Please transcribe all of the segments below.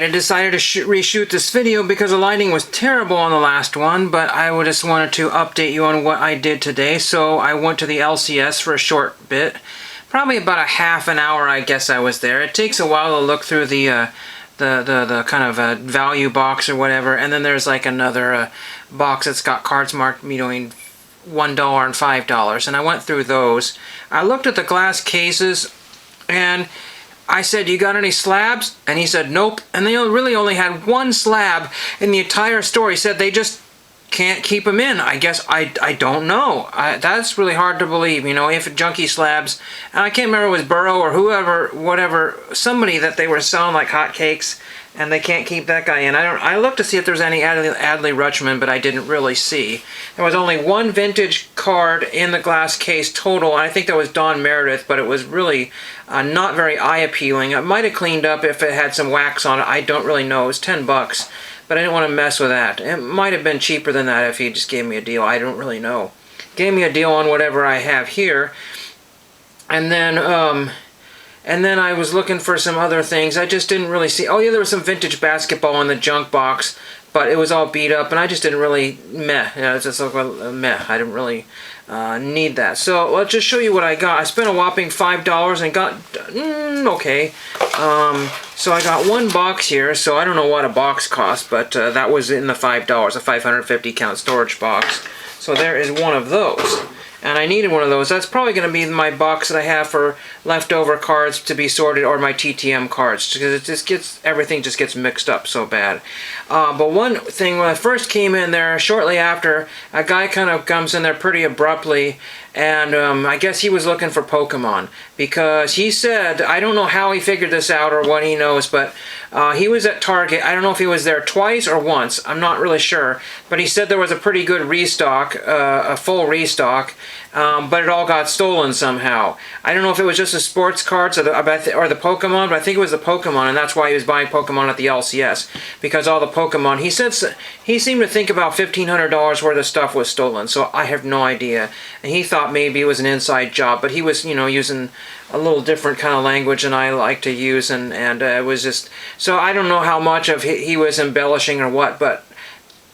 Alright, I decided to reshoot this video because the lighting was terrible on the last one, but I just wanted to update you on what I did today. So I went to the LCS for a short bit, probably about a half an hour I guess I was there. It takes a while to look through the kind of value box or whatever, and then there's like another box that's got cards marked between $1 and $5, and I went through those. I looked at the glass cases, and I said, "You got any slabs?" And he said, "Nope." And they really only had one slab in the entire store. He said they just can't keep them in. I guess I don't know. That's really hard to believe, you know, if Junkie Slabs, and I can't remember if it was Burrow or whoever, whatever, somebody that they were selling like hotcakes, and they can't keep that guy in. I looked to see if there's any Adley Rutschman, but I didn't really see. There was only one vintage card in the glass case total, and I think that was Don Meredith, but it was really not very eye-appealing. It might have cleaned up if it had some wax on it. I don't really know. It was $10, but I didn't want to mess with that. It might have been cheaper than that if he just gave me a deal. I don't really know. Gave me a deal on whatever I have here, and then I was looking for some other things. I just didn't really see. Oh yeah, there was some vintage basketball in the junk box, but it was all beat up, and I just didn't really it just looked like meh. I didn't really need that. So let's just show you what I got. I spent a whopping $5 and got okay. So I got one box here. So I don't know what a box cost, but that was in the $5, a 550 count storage box. So there is one of those. And I needed one of those. That's probably going to be my box that I have for leftover cards to be sorted, or my TTM cards, because it just gets, everything just gets mixed up so bad. But one thing, when I first came in there, shortly after, a guy kind of comes in there pretty abruptly, and I guess he was looking for Pokemon, because he said, I don't know how he figured this out or what he knows, but he was at Target. I don't know if he was there twice or once. I'm not really sure, but he said there was a pretty good restock, a full restock, but it all got stolen somehow. I don't know if it was just the sports cards or the Pokemon, but I think it was the Pokemon, and that's why he was buying Pokemon at the LCS, because all the Pokemon, he said, he seemed to think about $1,500 worth of stuff was stolen, so I have no idea. And he thought maybe it was an inside job, but he was, you know, using a little different kind of language than I like to use, and it was just, so I don't know how much of he was embellishing or what, but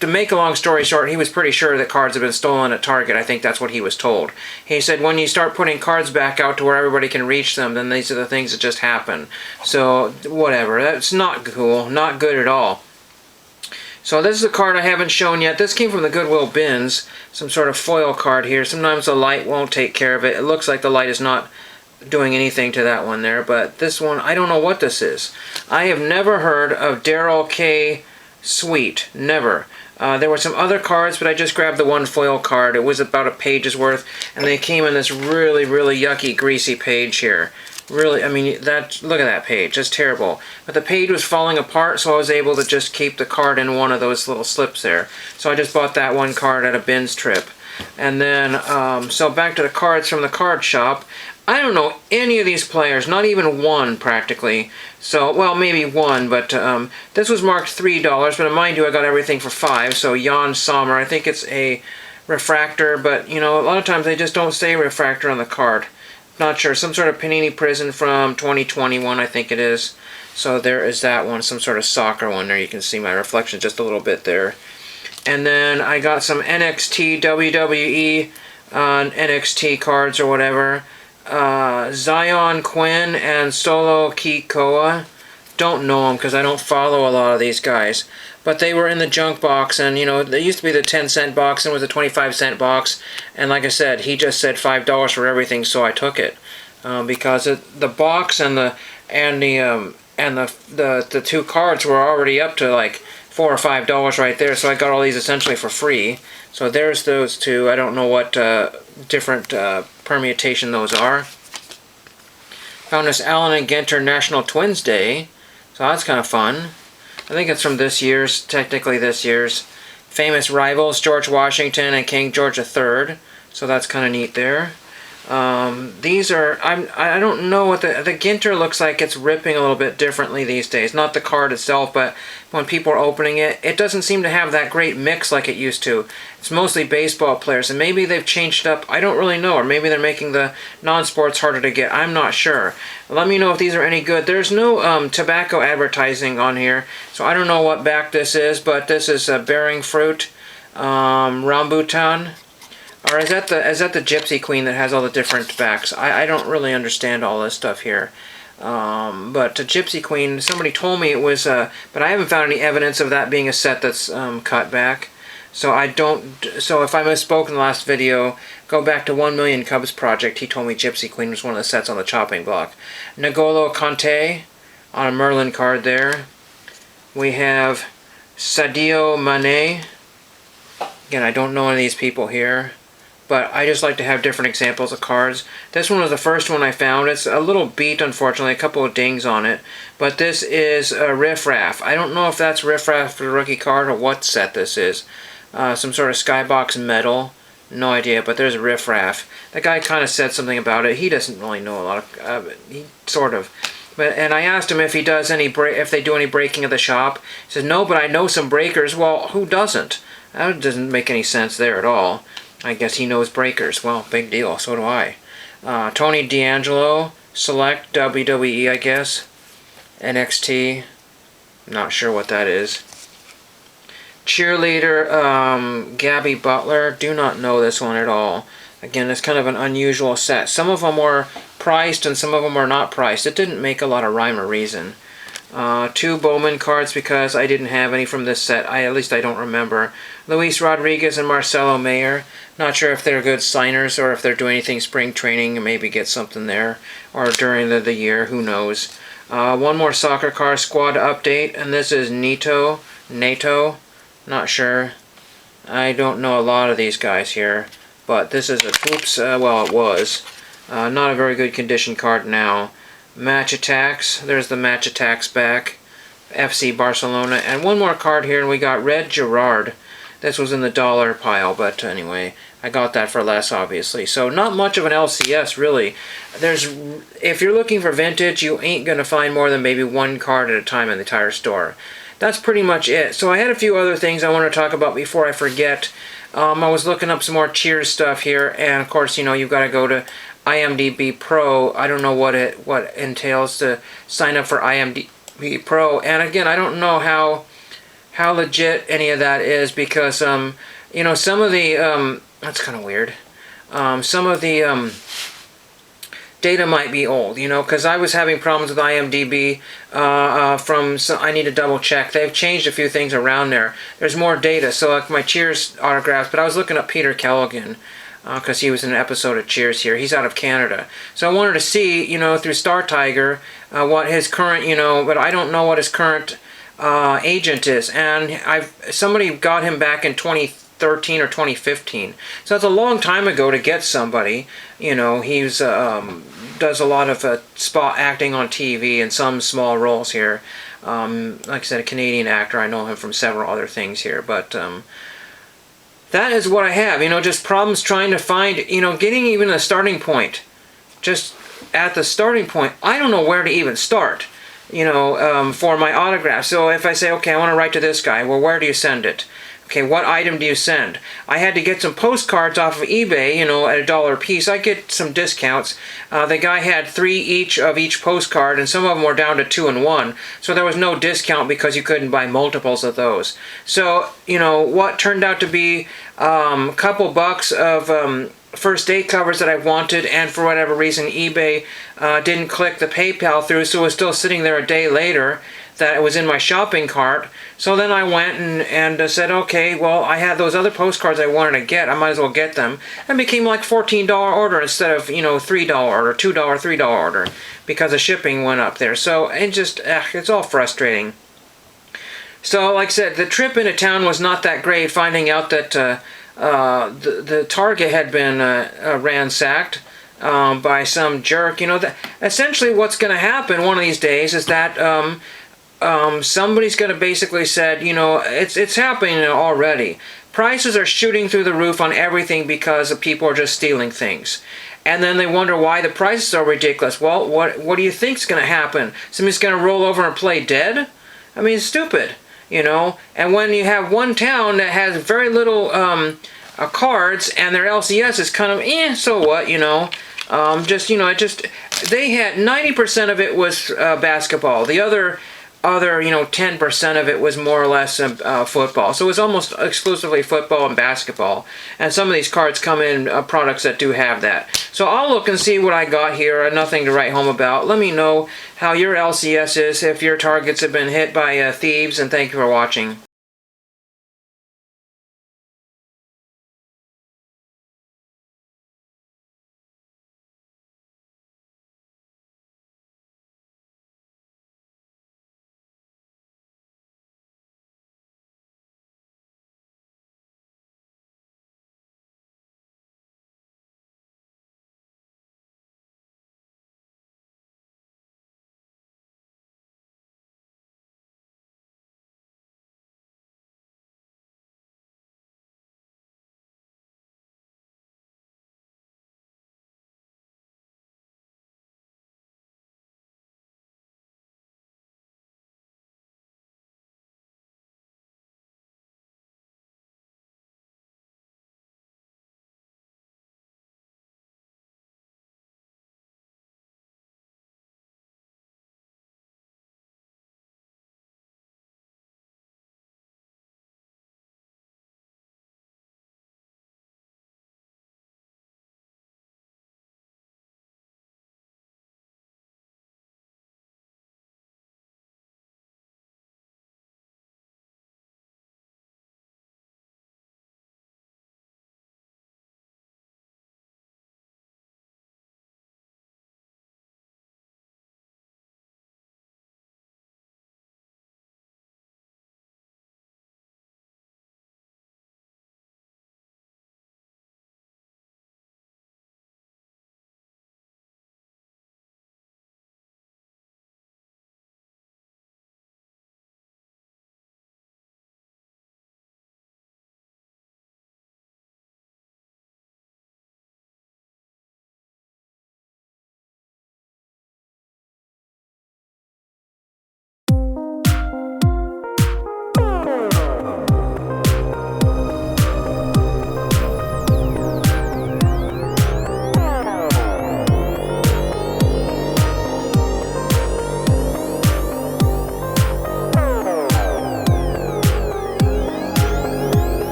to make a long story short, he was pretty sure that cards had been stolen at Target. I think that's what he was told. He said when you start putting cards back out to where everybody can reach them, then these are the things that just happen. So, whatever. That's not cool. Not good at all. So this is a card I haven't shown yet. This came from the Goodwill bins. Some sort of foil card here. Sometimes the light won't take care of it. It looks like the light is not doing anything to that one there. But this one, I don't know what this is. I have never heard of Darryl K. Sweet. Never. There were some other cards, but I just grabbed the one foil card. It was about a page's worth, and they came in this really, really yucky, greasy page here. Really, I mean, look at that page. That's terrible. But the page was falling apart, so I was able to just keep the card in one of those little slips there. So I just bought that one card at a bins trip. And then, so back to the cards from the card shop. I don't know any of these players, not even one practically. So, well, maybe one, but this was marked $3, but mind you, I got everything for $5. So Jan Sommer, I think it's a refractor, but you know, a lot of times they just don't say refractor on the card. Not sure, some sort of Panini Prison from 2021, I think it is. So there is that one, some sort of soccer one there. You can see my reflection just a little bit there. And then I got some NXT, WWE, NXT cards or whatever. Zion Quinn and Solo Kikoa. Don't know them because I don't follow a lot of these guys. But they were in the junk box, and you know, there used to be the 10-cent box and it was a 25-cent box. And like I said, he just said $5 for everything, so I took it because the box and the two cards were already up to like $4 or $5 right there. So I got all these essentially for free. So there's those two. I don't know what different permutation those are. Found this Allen and Ginter National Twins Day. So that's kind of fun. I think it's from this year's, technically this year's. Famous rivals, George Washington and King George III. So that's kind of neat there. These are, I don't know what the Ginter looks like. It's ripping a little bit differently these days. Not the card itself, but when people are opening it, it doesn't seem to have that great mix like it used to. It's mostly baseball players, and maybe they've changed up. I don't really know, or maybe they're making the non-sports harder to get. I'm not sure. Let me know if these are any good. There's no tobacco advertising on here, so I don't know what back this is, but this is Bearing Fruit, Rambutan. Or is that the Gypsy Queen that has all the different backs? I don't really understand all this stuff here. But Gypsy Queen, somebody told me it was, but I haven't found any evidence of that being a set that's cut back. So so if I misspoke in the last video, go back to 1 Million Cubs Project. He told me Gypsy Queen was one of the sets on the chopping block. N'Golo Kanté on a Merlin card there. We have Sadio Mane. Again, I don't know any of these people here, but I just like to have different examples of cards. This one was the first one I found. It's a little beat, unfortunately, a couple of dings on it. But this is Riff Raff. I don't know if that's Riff Raff for the rookie card or what set this is. Some sort of Skybox Metal. No idea, but there's Riff Raff. The guy kind of said something about it. He doesn't really know a lot of... he sort of... And I asked him if he does if they do any breaking of the shop. He says, no, but I know some breakers. Well, who doesn't? That doesn't make any sense there at all. I guess he knows breakers. Well, big deal. So do I. Tony D'Angelo, Select, WWE, I guess. NXT. Not sure what that is. Cheerleader, Gabby Butler. Do not know this one at all. Again, it's kind of an unusual set. Some of them were priced and some of them were not priced. It didn't make a lot of rhyme or reason. 2 Bowman cards because I didn't have any from this set. At least I don't remember. Luis Rodriguez and Marcelo Mayer. Not sure if they're good signers or if they're doing anything spring training and maybe get something there. Or during the year, who knows. One more soccer car squad update, and this is NATO. Not sure. I don't know a lot of these guys here. But this is well, it was. Not a very good condition card now. Match Attacks. There's the Match Attacks back. FC Barcelona. And one more card here, and we got Red Gerard. This was in the dollar pile, but anyway, I got that for less, obviously. So not much of an LCS, really. If you're looking for vintage, you ain't going to find more than maybe one card at a time in the entire store. That's pretty much it. So I had a few other things I want to talk about before I forget. I was looking up some more Cheers stuff here, and of course, you've got to go to IMDb Pro. I don't know what it entails to sign up for IMDb Pro, and again, I don't know how legit any of that is because some of the that's kind of weird. Some of the data might be old, because I was having problems with IMDb I need to double check. They've changed a few things around there. There's more data, so like my Cheers autographs, but I was looking up Peter Callaghan because he was in an episode of Cheers here. He's out of Canada. So I wanted to see, through Star Tiger, what his current, but I don't know what his current agent is. And somebody got him back in 2013 or 2015. So it's a long time ago to get somebody. He's does a lot of spot acting on TV and some small roles here. Like I said, a Canadian actor. I know him from several other things here, but that is what I have. Just problems trying to find, getting even a starting point. Just at the starting point, I don't know where to even start, for my autograph. So if I say, okay, I want to write to this guy, well, where do you send it? Okay, what item do you send? I had to get some postcards off of eBay, at $1 a piece. I get some discounts. The guy had 3 each of each postcard, and some of them were down to 2 and 1. So there was no discount because you couldn't buy multiples of those. So, what turned out to be a couple bucks of first day covers that I wanted, and for whatever reason eBay didn't click the PayPal through, so it was still sitting there a day later that it was in my shopping cart. So then I went and said, okay, well, I had those other postcards I wanted to get. I might as well get them. And it became like $14 order instead of, $3 order, $2, $3 order, because the shipping went up there. So it's all frustrating. So like I said, the trip into town was not that great, finding out that the Target had been ransacked by some jerk. Essentially what's going to happen one of these days is that somebody's going to basically said, it's happening already. prices are shooting through the roof on everything because people are just stealing things. And then they wonder why the prices are ridiculous. Well, what do you think's going to happen? Somebody's going to roll over and play dead? I mean, it's stupid, you know. And when you have one town that has very little cards and their LCS is kind of so what, you know. They had 90% of it was basketball. The other 10% of it was more or less football. So it was almost exclusively football and basketball. And some of these cards come in products that do have that. So I'll look and see what I got here. Nothing to write home about. Let me know how your LCS is, if your targets have been hit by thieves, and thank you for watching.